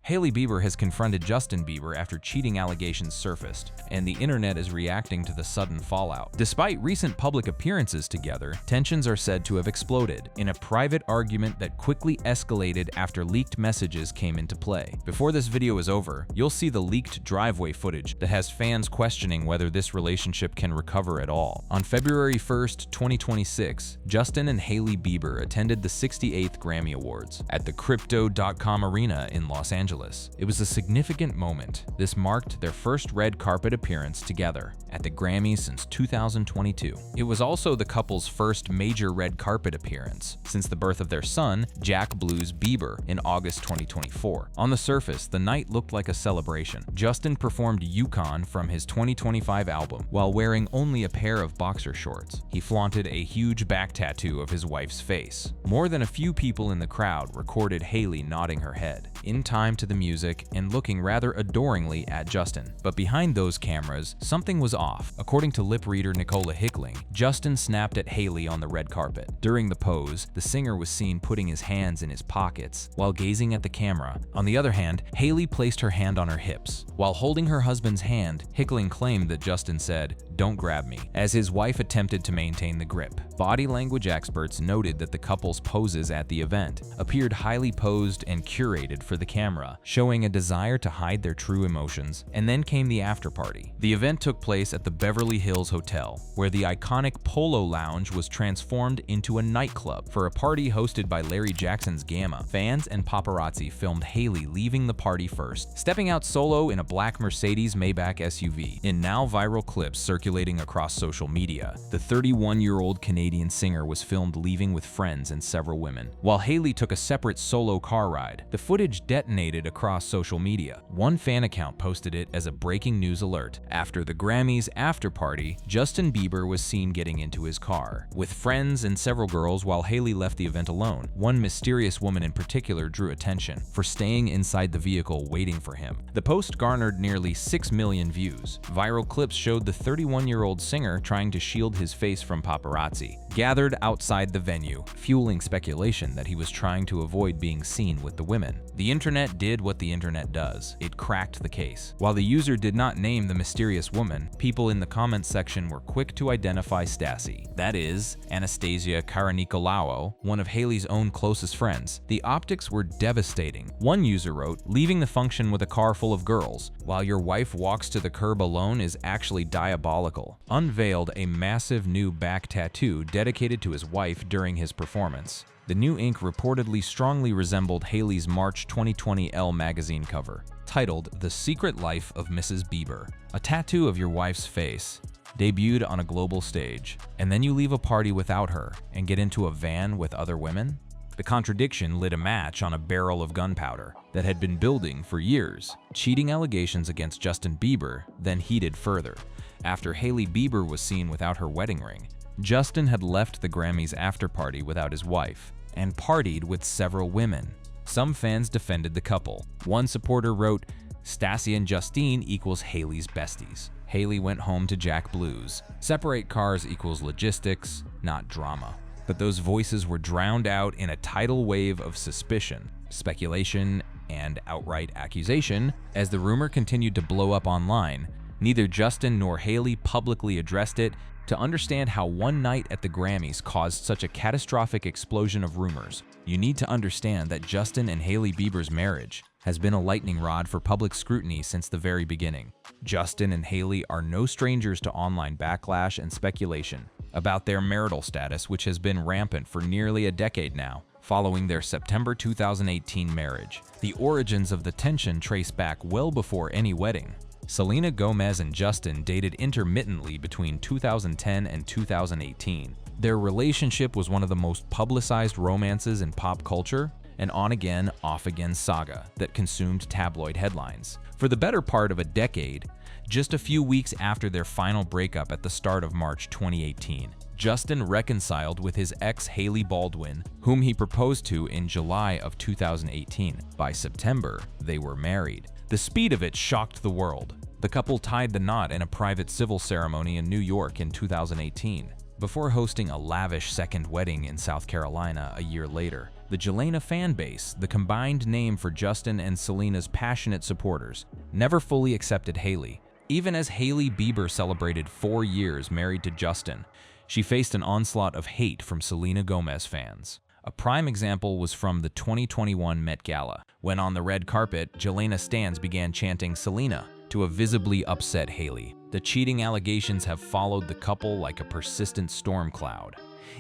Hailey Bieber has confronted Justin Bieber after cheating allegations surfaced, and the internet is reacting to the sudden fallout. Despite recent public appearances together, tensions are said to have exploded in a private argument that quickly escalated after leaked messages came into play. Before this video is over, you'll see the leaked driveway footage that has fans questioning whether this relationship can recover at all. On February 1st, 2026, Justin and Hailey Bieber attended the 68th Grammy Awards at the Crypto.com Arena in Los Angeles. It was a significant moment. This marked their first red carpet appearance together at the Grammys since 2022. It was also the couple's first major red carpet appearance since the birth of their son, Jack Blues Bieber, in August 2024. On the surface, the night looked like a celebration. Justin performed Yukon from his 2025 album while wearing only a pair of boxer shorts. He flaunted a huge back tattoo of his wife's face. More than a few people in the crowd recorded Hailey nodding her head in time to the music and looking rather adoringly at Justin. But behind those cameras, something was off. According to lip reader Nicola Hickling, Justin snapped at Hailey on the red carpet. During the pose, the singer was seen putting his hands in his pockets while gazing at the camera. On the other hand, Hailey placed her hand on her hips. While holding her husband's hand, Hickling claimed that Justin said, "Don't grab me," as his wife attempted to maintain the grip. Body language experts noted that the couple's poses at the event appeared highly posed and curated for the camera, showing a desire to hide their true emotions. And then came the after party. The event took place at the Beverly Hills Hotel, where the iconic Polo Lounge was transformed into a nightclub. For a party hosted by Larry Jackson's Gamma, fans and paparazzi filmed Hailey leaving the party first, stepping out solo in a black Mercedes Maybach SUV. In now viral clips circulating across social media, the 31-year-old Canadian singer was filmed leaving with friends and several women, while Hailey took a separate solo car ride. The footage detonated across social media. One fan account posted it as a breaking news alert. After the Grammys after party, Justin Bieber was seen getting into his car with friends and several girls while Hailey left the event alone. One mysterious woman in particular drew attention for staying inside the vehicle waiting for him. The post garnered nearly 6 million views. Viral clips showed the 31-year-old singer trying to shield his face from paparazzi gathered outside the venue, fueling speculation that he was trying to avoid being seen with the women. The internet did what the internet does. It cracked the case. While the user did not name the mysterious woman, people in the comments section were quick to identify Stassi. That is, Anastasia Karanikolaou, one of Hailey's own closest friends. The optics were devastating. One user wrote, "Leaving the function with a car full of girls, while your wife walks to the curb alone is actually diabolical." Unveiled a massive new back tattoo dedicated to his wife during his performance. The new ink reportedly strongly resembled Hailey's March 2020 Elle magazine cover, titled "The Secret Life of Mrs. Bieber." A tattoo of your wife's face, debuted on a global stage, and then you leave a party without her and get into a van with other women? The contradiction lit a match on a barrel of gunpowder that had been building for years. Cheating allegations against Justin Bieber then heated further. After Hailey Bieber was seen without her wedding ring, Justin had left the Grammys after party without his wife and partied with several women. Some fans defended the couple. One supporter wrote, "Stassi and Justine equals Hailey's besties. Hailey went home to Jack Blues. Separate cars equals logistics, not drama." But those voices were drowned out in a tidal wave of suspicion, speculation, and outright accusation. As the rumor continued to blow up online, neither Justin nor Hailey publicly addressed it. To understand how one night at the Grammys caused such a catastrophic explosion of rumors, you need to understand that Justin and Hailey Bieber's marriage has been a lightning rod for public scrutiny since the very beginning. Justin and Hailey are no strangers to online backlash and speculation about their marital status, which has been rampant for nearly a decade now, following their September 2018 marriage. The origins of the tension trace back well before any wedding. Selena Gomez and Justin dated intermittently between 2010 and 2018. Their relationship was one of the most publicized romances in pop culture, an on-again, off-again saga that consumed tabloid headlines. For the better part of a decade, just a few weeks after their final breakup at the start of March 2018, Justin reconciled with his ex Hailey Baldwin, whom he proposed to in July of 2018. By September, they were married. The speed of it shocked the world. The couple tied the knot in a private civil ceremony in New York in 2018, before hosting a lavish second wedding in South Carolina a year later. The Jelena fan base, the combined name for Justin and Selena's passionate supporters, never fully accepted Hailey. Even as Hailey Bieber celebrated 4 years married to Justin, she faced an onslaught of hate from Selena Gomez fans. A prime example was from the 2021 Met Gala, when on the red carpet, Jelena stans began chanting Selena to a visibly upset Hailey. The cheating allegations have followed the couple like a persistent storm cloud.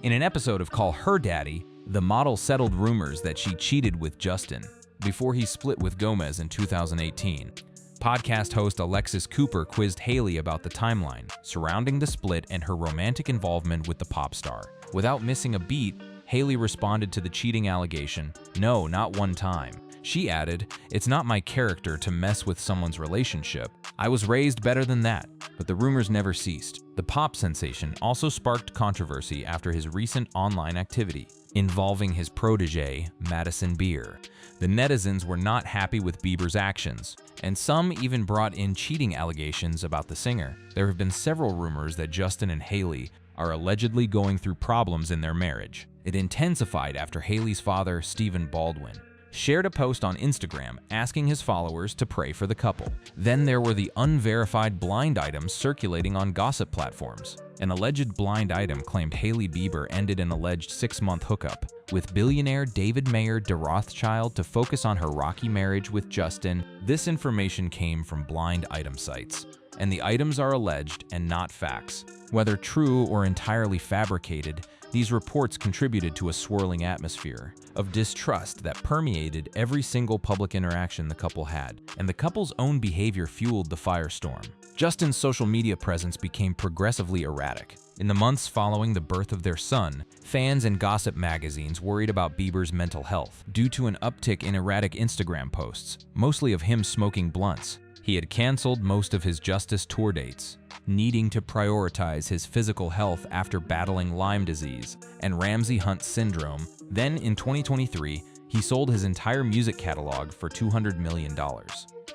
In an episode of Call Her Daddy, the model settled rumors that she cheated with Justin before he split with Gomez in 2018. Podcast host Alexis Cooper quizzed Hailey about the timeline surrounding the split and her romantic involvement with the pop star. Without missing a beat, Hailey responded to the cheating allegation, "No, not one time." She added, "It's not my character to mess with someone's relationship. I was raised better than that." But the rumors never ceased. The pop sensation also sparked controversy after his recent online activity involving his protege, Madison Beer. The netizens were not happy with Bieber's actions, and some even brought in cheating allegations about the singer. There have been several rumors that Justin and Hailey are allegedly going through problems in their marriage. It intensified after Hailey's father, Stephen Baldwin, shared a post on Instagram asking his followers to pray for the couple. Then there were the unverified blind items circulating on gossip platforms. An alleged blind item claimed Hailey Bieber ended an alleged 6-month hookup with billionaire David Mayer de Rothschild to focus on her rocky marriage with Justin. This information came from blind item sites, and the items are alleged and not facts. Whether true or entirely fabricated, these reports contributed to a swirling atmosphere of distrust that permeated every single public interaction the couple had, and the couple's own behavior fueled the firestorm. Justin's social media presence became progressively erratic. In the months following the birth of their son, fans and gossip magazines worried about Bieber's mental health due to an uptick in erratic Instagram posts, mostly of him smoking blunts. He had canceled most of his Justice tour dates, needing to prioritize his physical health after battling Lyme disease and Ramsay-Hunt syndrome. Then in 2023, he sold his entire music catalog for $200 million.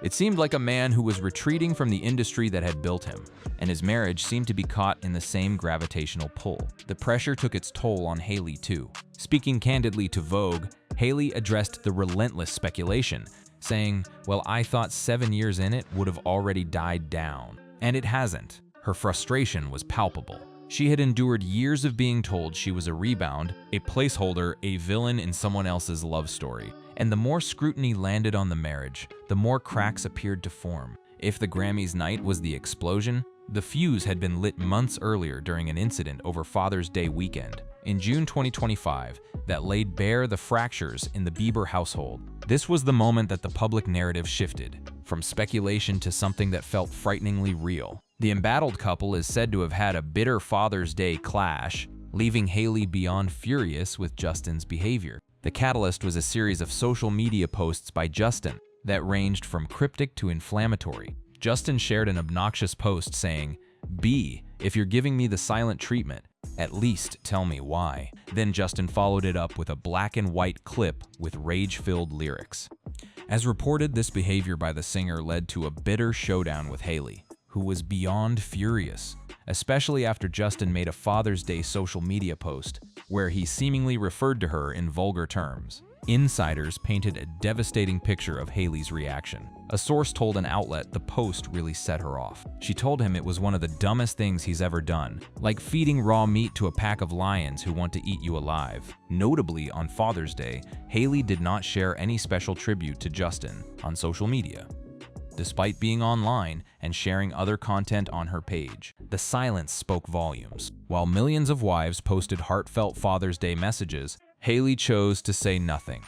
It seemed like a man who was retreating from the industry that had built him, and his marriage seemed to be caught in the same gravitational pull. The pressure took its toll on Hailey too. Speaking candidly to Vogue, Hailey addressed the relentless speculation, saying, "Well, I thought 7 years in it would have already died down." And it hasn't. Her frustration was palpable. She had endured years of being told she was a rebound, a placeholder, a villain in someone else's love story. And the more scrutiny landed on the marriage, the more cracks appeared to form. If the Grammys night was the explosion, the fuse had been lit months earlier during an incident over Father's Day weekend in June 2025 that laid bare the fractures in the Bieber household. This was the moment that the public narrative shifted, from speculation to something that felt frighteningly real. The embattled couple is said to have had a bitter Father's Day clash, leaving Hailey beyond furious with Justin's behavior. The catalyst was a series of social media posts by Justin that ranged from cryptic to inflammatory. Justin shared an obnoxious post saying, "B, if you're giving me the silent treatment, at least tell me why." Then Justin followed it up with a black and white clip with rage-filled lyrics. As reported, this behavior by the singer led to a bitter showdown with Hailey, who was beyond furious, especially after Justin made a Father's Day social media post where he seemingly referred to her in vulgar terms. Insiders painted a devastating picture of Hailey's reaction. A source told an outlet the post really set her off. She told him it was one of the dumbest things he's ever done, like feeding raw meat to a pack of lions who want to eat you alive. Notably, on Father's Day, Hailey did not share any special tribute to Justin on social media, despite being online and sharing other content on her page. The silence spoke volumes. While millions of wives posted heartfelt Father's Day messages, Hailey chose to say nothing.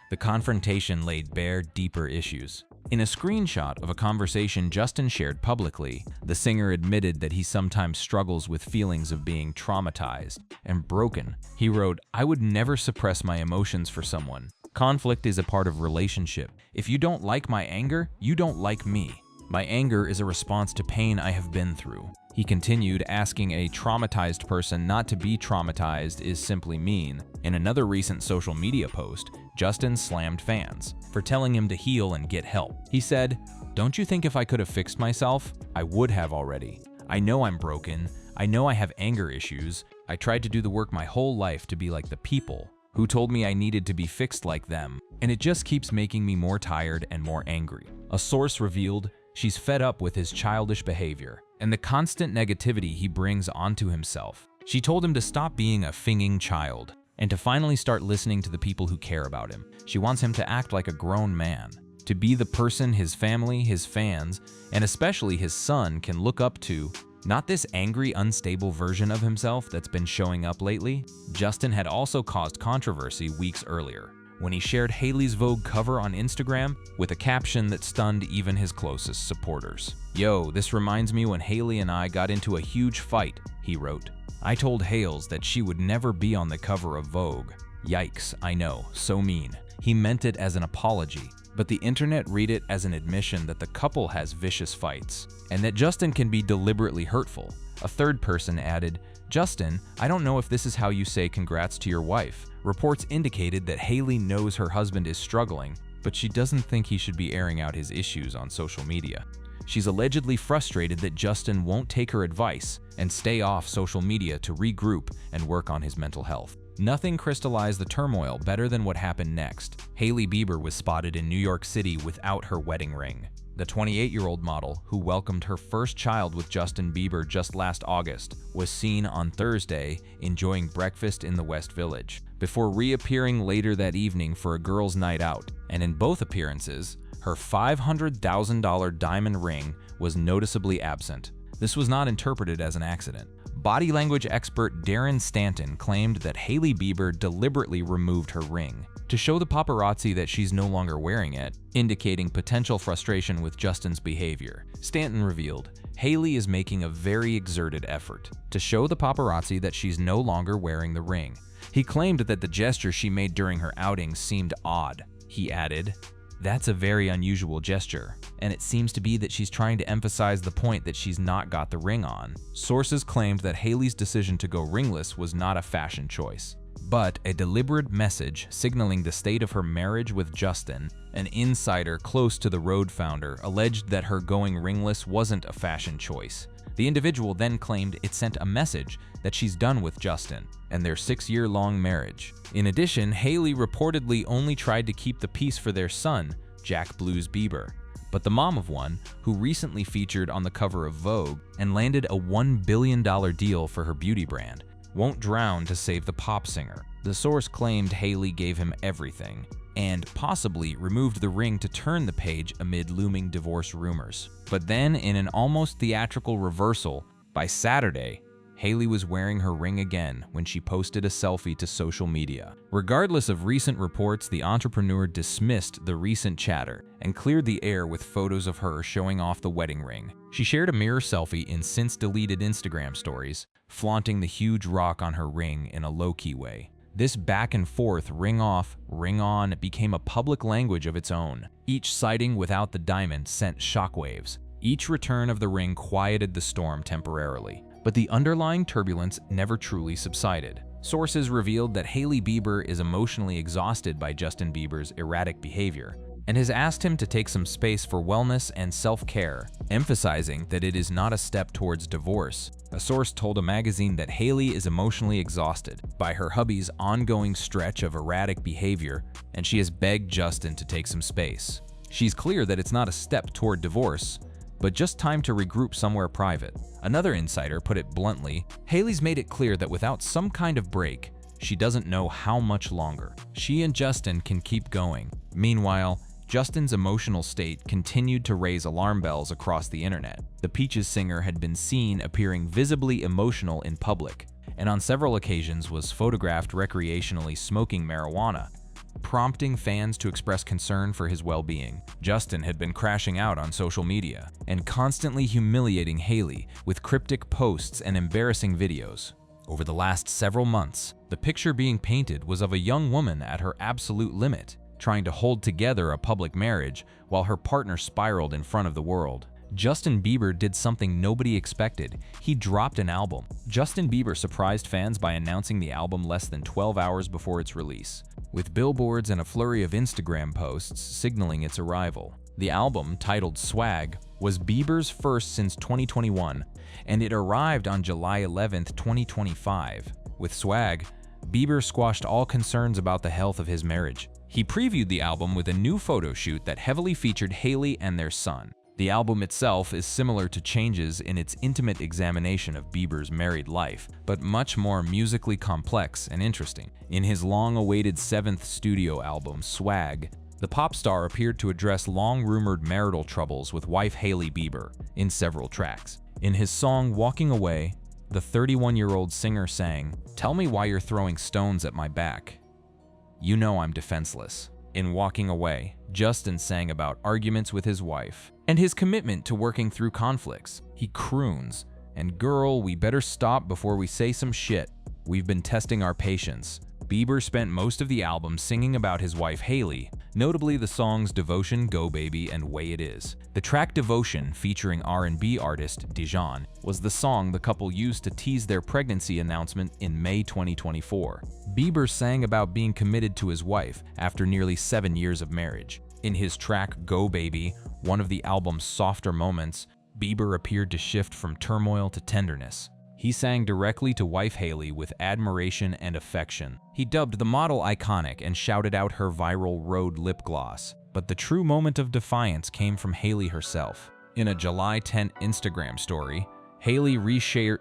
The confrontation laid bare deeper issues. In a screenshot of a conversation Justin shared publicly, the singer admitted that he sometimes struggles with feelings of being traumatized and broken. He wrote, "I would never suppress my emotions for someone. Conflict is a part of relationship. If you don't like my anger, you don't like me. My anger is a response to pain I have been through." He continued, asking a traumatized person not to be traumatized is simply mean. In another recent social media post, Justin slammed fans for telling him to heal and get help. He said, "Don't you think if I could have fixed myself, I would have already? I know I'm broken. I know I have anger issues. I tried to do the work my whole life to be like the people, Who told me I needed to be fixed like them? And it just keeps making me more tired and more angry." A source revealed she's fed up with his childish behavior and the constant negativity he brings onto himself. She told him to stop being a finging child and to finally start listening to the people who care about him. She wants him to act like a grown man, to be the person his family, his fans, and especially his son can look up to, not this angry, unstable version of himself that's been showing up lately. Justin had also caused controversy weeks earlier when he shared Hailey's Vogue cover on Instagram with a caption that stunned even his closest supporters. "Yo, this reminds me when Hailey and I got into a huge fight," he wrote. "I told Hales that she would never be on the cover of Vogue. Yikes, I know, so mean." He meant it as an apology, but the internet read it as an admission that the couple has vicious fights and that Justin can be deliberately hurtful. A third person added, "Justin, I don't know if this is how you say congrats to your wife." Reports indicated that Hailey knows her husband is struggling, but she doesn't think he should be airing out his issues on social media. She's allegedly frustrated that Justin won't take her advice and stay off social media to regroup and work on his mental health. Nothing crystallized the turmoil better than what happened next. Hailey Bieber was spotted in New York City without her wedding ring. The 28-year-old model, who welcomed her first child with Justin Bieber just last August, was seen on Thursday enjoying breakfast in the West Village, before reappearing later that evening for a girls' night out. And in both appearances, her $500,000 diamond ring was noticeably absent. This was not interpreted as an accident. Body language expert Darren Stanton claimed that Hailey Bieber deliberately removed her ring to show the paparazzi that she's no longer wearing it, indicating potential frustration with Justin's behavior. Stanton revealed, "Hailey is making a very exerted effort to show the paparazzi that she's no longer wearing the ring." He claimed that the gesture she made during her outing seemed odd. He added, "That's a very unusual gesture, and it seems to be that she's trying to emphasize the point that she's not got the ring on." Sources claimed that Hailey's decision to go ringless was not a fashion choice, but a deliberate message signaling the state of her marriage with Justin. An insider close to the Rhode founder alleged that her going ringless wasn't a fashion choice. The individual then claimed it sent a message that she's done with Justin and their 6-year-long marriage. In addition, Hailey reportedly only tried to keep the peace for their son, Jack Blues Bieber, but the mom of one, who recently featured on the cover of Vogue and landed a $1 billion deal for her beauty brand, won't drown to save the pop singer. The source claimed Hailey gave him everything and possibly removed the ring to turn the page amid looming divorce rumors. But then, in an almost theatrical reversal, by Saturday, Hailey was wearing her ring again when she posted a selfie to social media. Regardless of recent reports, the entrepreneur dismissed the recent chatter and cleared the air with photos of her showing off the wedding ring. She shared a mirror selfie in since-deleted Instagram stories, flaunting the huge rock on her ring in a low-key way. This back and forth ring off, ring on became a public language of its own. Each sighting without the diamond sent shockwaves. Each return of the ring quieted the storm temporarily, but the underlying turbulence never truly subsided. Sources revealed that Hailey Bieber is emotionally exhausted by Justin Bieber's erratic behavior and has asked him to take some space for wellness and self-care, emphasizing that it is not a step towards divorce. A source told a magazine that Hailey is emotionally exhausted by her hubby's ongoing stretch of erratic behavior, and she has begged Justin to take some space. She's clear that it's not a step toward divorce, but just time to regroup somewhere private. Another insider put it bluntly, Hailey's made it clear that without some kind of break, she doesn't know how much longer she and Justin can keep going. Meanwhile, Justin's emotional state continued to raise alarm bells across the internet. The Peaches singer had been seen appearing visibly emotional in public, and on several occasions was photographed recreationally smoking marijuana, prompting fans to express concern for his well-being. Justin had been crashing out on social media and constantly humiliating Hailey with cryptic posts and embarrassing videos. Over the last several months, the picture being painted was of a young woman at her absolute limit, trying to hold together a public marriage while her partner spiraled in front of the world. Justin Bieber did something nobody expected. He dropped an album. Justin Bieber surprised fans by announcing the album less than 12 hours before its release, with billboards and a flurry of Instagram posts signaling its arrival. The album, titled Swag, was Bieber's first since 2021, and it arrived on July 11, 2025. With Swag, Bieber squashed all concerns about the health of his marriage. He previewed the album with a new photo shoot that heavily featured Hailey and their son. The album itself is similar to Changes in its intimate examination of Bieber's married life, but much more musically complex and interesting. In his long-awaited 7th studio album, Swag, the pop star appeared to address long-rumored marital troubles with wife Hailey Bieber in several tracks. In his song Walking Away, the 31-year-old singer sang, "Tell me why you're throwing stones at my back. You know I'm defenseless." In Walking Away, Justin sang about arguments with his wife and his commitment to working through conflicts. He croons, "And girl, we better stop before we say some shit. We've been testing our patience." Bieber spent most of the album singing about his wife Hailey, notably the songs Devotion, Go Baby, and Way It Is. The track Devotion, featuring R&B artist Dijon, was the song the couple used to tease their pregnancy announcement in May 2024. Bieber sang about being committed to his wife after nearly 7 years of marriage. In his track Go Baby, one of the album's softer moments, Bieber appeared to shift from turmoil to tenderness. He sang directly to wife Hailey with admiration and affection. He dubbed the model iconic and shouted out her viral Rhode lip gloss. But the true moment of defiance came from Hailey herself. In a July 10 Instagram story, Hailey reshares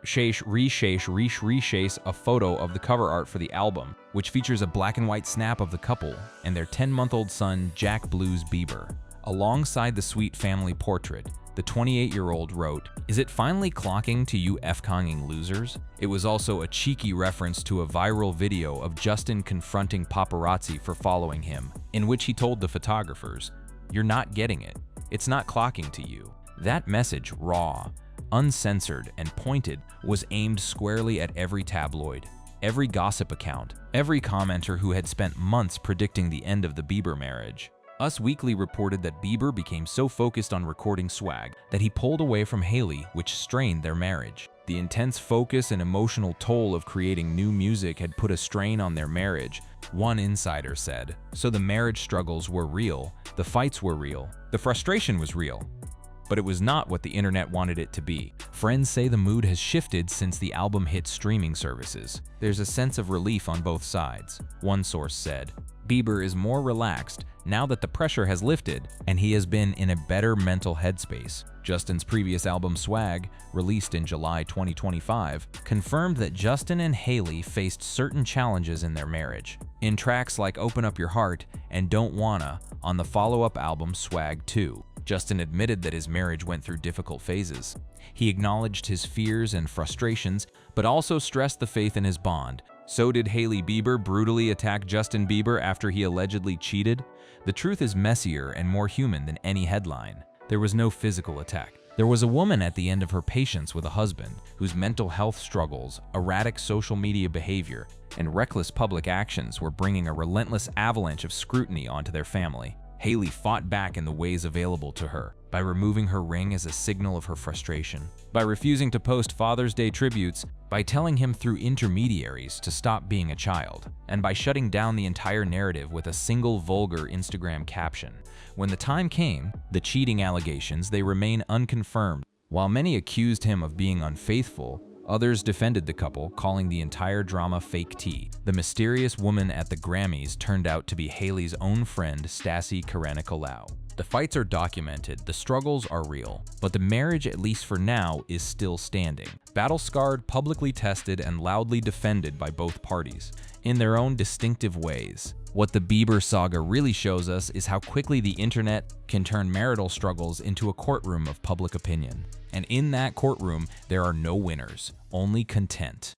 a photo of the cover art for the album, which features a black and white snap of the couple and their 10-month-old son, Jack Blues Bieber. Alongside the sweet family portrait, the 28-year-old wrote, "Is it finally clocking to you F-conging losers?" It was also a cheeky reference to a viral video of Justin confronting paparazzi for following him, in which he told the photographers, "You're not getting it. It's not clocking to you." That message, raw, uncensored, and pointed, was aimed squarely at every tabloid, every gossip account, every commenter who had spent months predicting the end of the Bieber marriage. Us Weekly reported that Bieber became so focused on recording Swag that he pulled away from Hailey, which strained their marriage. The intense focus and emotional toll of creating new music had put a strain on their marriage, one insider said. So the marriage struggles were real, the fights were real, the frustration was real. But it was not what the internet wanted it to be. Friends say the mood has shifted since the album hit streaming services. There's a sense of relief on both sides, one source said. Bieber is more relaxed now that the pressure has lifted, and he has been in a better mental headspace. Justin's previous album Swag, released in July 2025, confirmed that Justin and Hailey faced certain challenges in their marriage. In tracks like Open Up Your Heart and Don't Wanna on the follow-up album Swag 2, Justin admitted that his marriage went through difficult phases. He acknowledged his fears and frustrations, but also stressed the faith in his bond. So did Hailey Bieber brutally attack Justin Bieber after he allegedly cheated? The truth is messier and more human than any headline. There was no physical attack. There was a woman at the end of her patience with a husband whose mental health struggles, erratic social media behavior, and reckless public actions were bringing a relentless avalanche of scrutiny onto their family. Hailey fought back in the ways available to her, by removing her ring as a signal of her frustration, by refusing to post Father's Day tributes, by telling him through intermediaries to stop being a child, and by shutting down the entire narrative with a single vulgar Instagram caption. When the time came, the cheating allegations, they remain unconfirmed. While many accused him of being unfaithful, others defended the couple, calling the entire drama fake tea. The mysterious woman at the Grammys turned out to be Hailey's own friend, Stassi Karanikolaou. The fights are documented, the struggles are real, but the marriage, at least for now, is still standing. Battle-scarred, publicly tested, and loudly defended by both parties, in their own distinctive ways. What the Bieber saga really shows us is how quickly the internet can turn marital struggles into a courtroom of public opinion. And in that courtroom, there are no winners, only content.